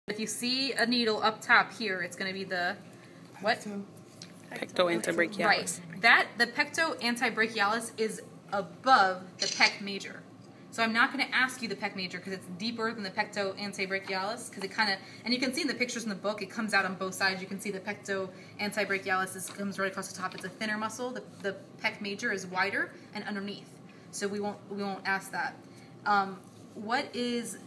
If you see a needle up top here, it's going to be the what? Pecto antibrachialis. Right. The pecto antibrachialis is above the pec major. So I'm not going to ask you the pec major because it's deeper than the pecto antibrachialis because it kind of, and you can see in the pictures in the book, it comes out on both sides. You can see the pecto antibrachialis comes right across the top. It's a thinner muscle. The pec major is wider and underneath. So we won't ask that. What is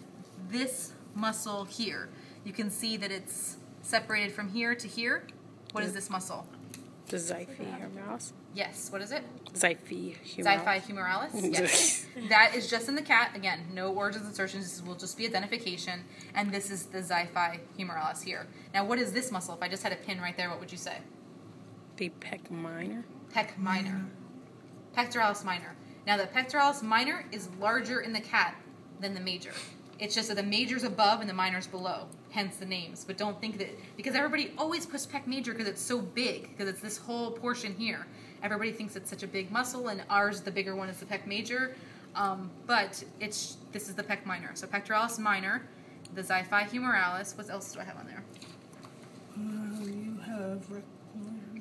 this muscle here? You can see that it's separated from here to here. What is this muscle? The xiphi-humerus. Yes. What is it? Xiphi-humerus. Xiphi-humerus. Yes. That is just in the cat. Again, no origins insertions. This will just be identification. And this is the xiphi-humerus here. Now, what is this muscle? If I just had a pin right there, what would you say? The pec minor. Pec minor. Pectoralis minor. Now, the pectoralis minor is larger in the cat than the major. It's just that the major's above and the minor's below, hence the names. But don't think that, because everybody always puts pec major because it's so big, because it's this whole portion here. Everybody thinks it's such a big muscle, and ours, the bigger one, is the pec major. But this is the pec minor. So pectoralis minor, the xiphi-humerus. What else do I have on there? You have...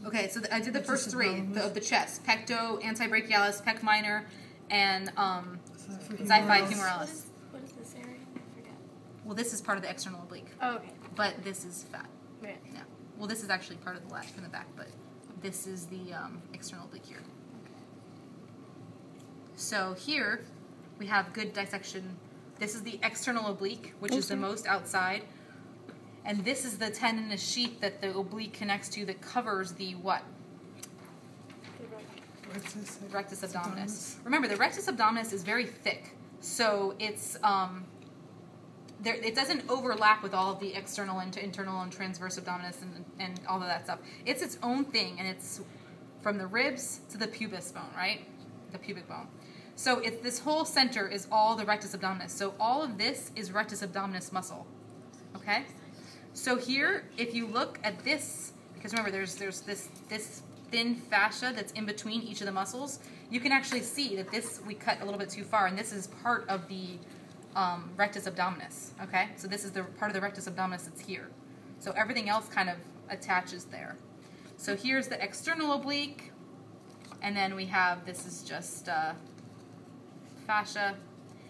Okay, so I did the first three of the chest. Pecto antibrachialis, pec minor, and xiphi-humerus. What is this area? I forget. Well, this is part of the external oblique. Oh, okay. But this is fat. Right. Yeah. Well, this is actually part of the lat from the back, but this is the external oblique here. So here we have good dissection. This is the external oblique, which is the most outside. And this is the tendinous sheath that the oblique connects to that covers the what? Rectus abdominis. Remember, the rectus abdominis is very thick. So it's it doesn't overlap with all of the external and internal and transverse abdominis and all of that stuff. It's its own thing, and it's from the ribs to the pubis bone, right? The pubic bone. So this whole center is all the rectus abdominis. So all of this is rectus abdominis muscle, okay? So here, if you look at this, because remember there's this thin fascia that's in between each of the muscles, you can actually see that this we cut a little bit too far, and this is part of the rectus abdominis, okay? So this is the part of the rectus abdominis that's here. So everything else kind of attaches there. So here's the external oblique, and then we have, this is just fascia,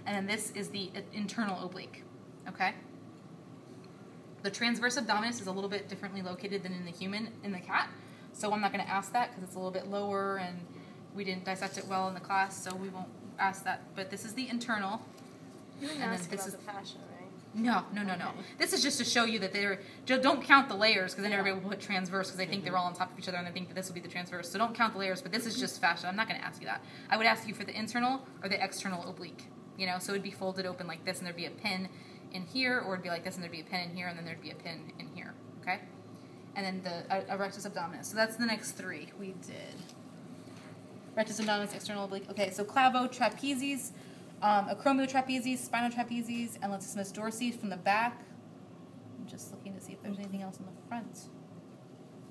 and then this is the internal oblique, okay? The transverse abdominis is a little bit differently located than in the cat. So I'm not going to ask that because it's a little bit lower and we didn't dissect it well in the class, so we won't ask that. But this is the internal. You didn't ask about the fascia, right? No. This is just to show you that don't count the layers, because then everybody will put transverse because they think they're all on top of each other and they think that this will be the transverse. So don't count the layers, but this is just fascia. I'm not going to ask you that. I would ask you for the internal or the external oblique. You know, so it would be folded open like this and there'd be a pin in here, or it'd be like this and there'd be a pin in here, and then there'd be a pin in here, okay? And then the rectus abdominis. So that's the next three we did. Rectus abdominis, external oblique. Okay, so clavo trapezius, acromial spinal trapezius, and latissimus dorsi from the back. I'm just looking to see if there's anything else in the front.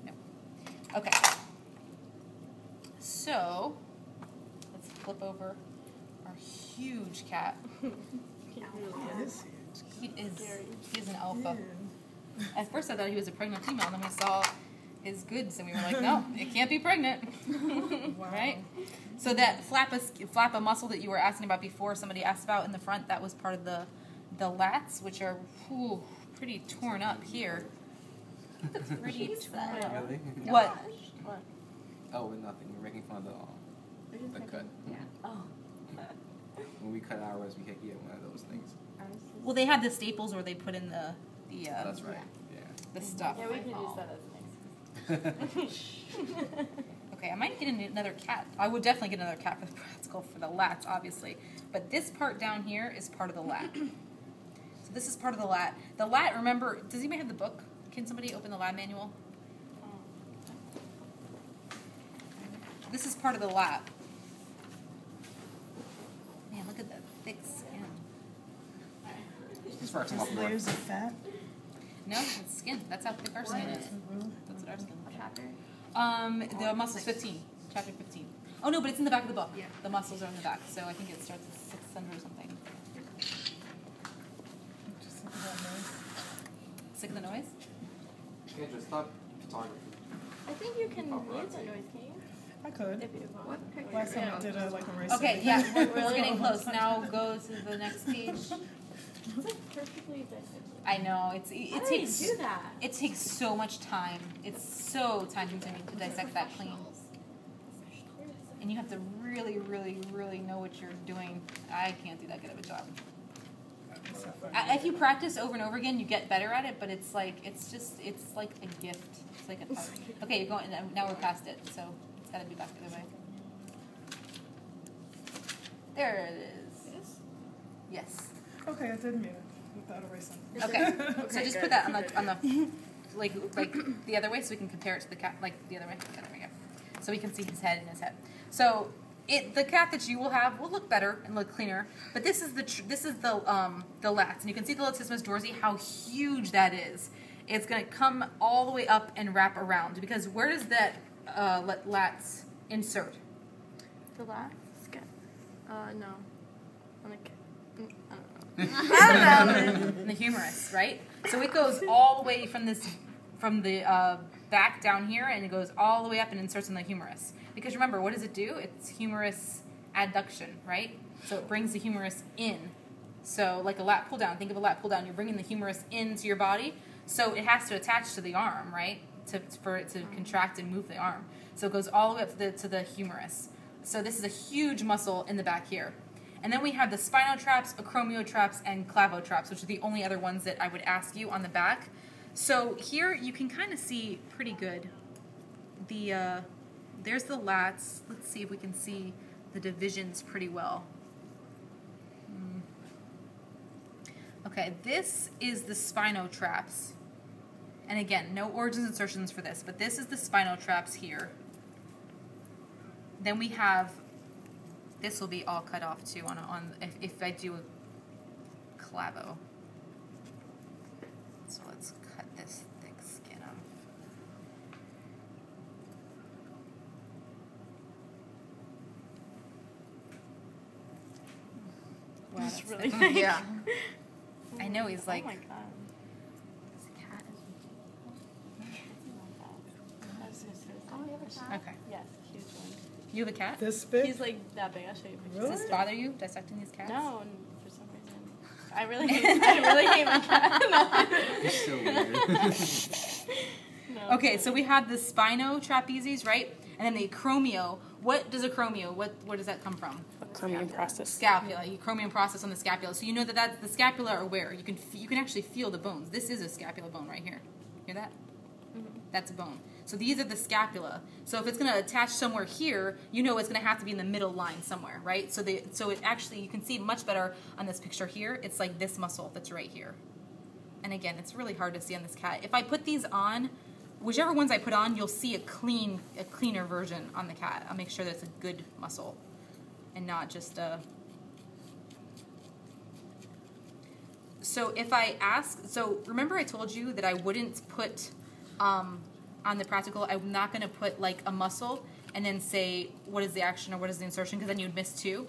No. Okay. So let's flip over our huge cat. He's an alpha. At first I thought he was a pregnant female, and then we saw his goods, and we were like, no, it can't be pregnant. Wow. Right? So that flappa muscle that you were asking about before, somebody asked about in the front, that was part of the lats, which are pretty torn up here. Pretty torn up. Really? What? Oh, nothing. We're making fun of the cut. Yeah. Oh. When we cut ours, we get one of those things. Well, they had the staples where they put in the That's right. Yeah. the stuff. Yeah, we can use that as an excuse. Okay, I might get another cat. I would definitely get another cat for the practical for the lats, obviously. But this part down here is part of the lat. So this is part of the lat. The lat, remember, does anybody have the book? Can somebody open the lab manual? This is part of the lat. Man, look at that thick skin. Just for some up Layers of fat. No, it's skin. That's how thick our skin is. That's what our skin is. Chapter? The muscles 15. Chapter 15. Oh no, but it's in the back of the book. Yeah. The muscles are in the back, so I think it starts at 600 or something. sick of the noise? Can't just stop photography. I think you can Oh, mute right. the noise, can you? I could. If you want. What picture? Last time I did a race. Okay, yeah, we're getting close. Now go to the next page. It's like perfectly dissected. I know it How do you takes do that? it takes so much time. It's so time consuming to dissect that clean, and you have to really, really, really know what you're doing. I can't do that good of a job. If you practice over and over again, you get better at it. But it's like it's like a gift. It's like an art. Okay, you're going now. We're past it, so it's got to be back the other way. There it is. Yes. Okay, I did mute it without erasing. Okay. So just put that on the like the other way, so we can compare it to the cat, like the other way. Yeah, there we go. So we can see his head and his head. So the cat that you will have will look better and look cleaner. But this is the lats, and you can see the latissimus dorsi, how huge that is. It's going to come all the way up and wrap around, because where does that lats insert? The last skin. No. On the I don't know. In the humerus, right? So it goes all the way from the back down here, and it goes all the way up and inserts in the humerus. Because remember, what does it do? It's humerus adduction, right? So it brings the humerus in. So like a lat pull down. Think of a lat pull down. You're bringing the humerus into your body. So it has to attach to the arm, right? For it to contract and move the arm. So it goes all the way up to the humerus. So this is a huge muscle in the back here. And then we have the spinotraps, acromiotraps, and clavotraps, which are the only other ones that I would ask you on the back. So here you can kind of see pretty good. There's the lats. Let's see if we can see the divisions pretty well. Okay, this is the spinotraps. And again, no origins insertions for this, but this is the spinotraps here. Then we have, this will be all cut off too if I do a clavo. So let's cut this thick skin off. Wow, That's that's really thick. nice. Yeah. I know, he's like, Oh my god. This cat is. Oh, you have a cat? okay. Yes, huge one. You have a cat? This big? He's like that big. I'll show you pictures. Really? Does this bother you, dissecting these cats? No, and for some reason. I really hate my cat. You're so weird. No. Okay, so we have the spinotrapezes, right? And then the acromio. What does acromio, where does that come from? Chromium process. Scapula, acromion process on the scapula. So you know that's the scapula are where? You can actually feel the bones. This is a scapula bone right here. Hear that? Mm-hmm. That's a bone. So these are the scapula. So if it's going to attach somewhere here, you know it's going to have to be in the middle line somewhere, right? So it actually, you can see much better on this picture here. It's like this muscle that's right here. And again, it's really hard to see on this cat. If I put these on, whichever ones I put on, you'll see a cleaner version on the cat. I'll make sure that it's a good muscle and not just a... So if I ask, so remember I told you that I wouldn't put on the practical, I'm not going to put like a muscle and then say what is the action or what is the insertion, because then you would miss two.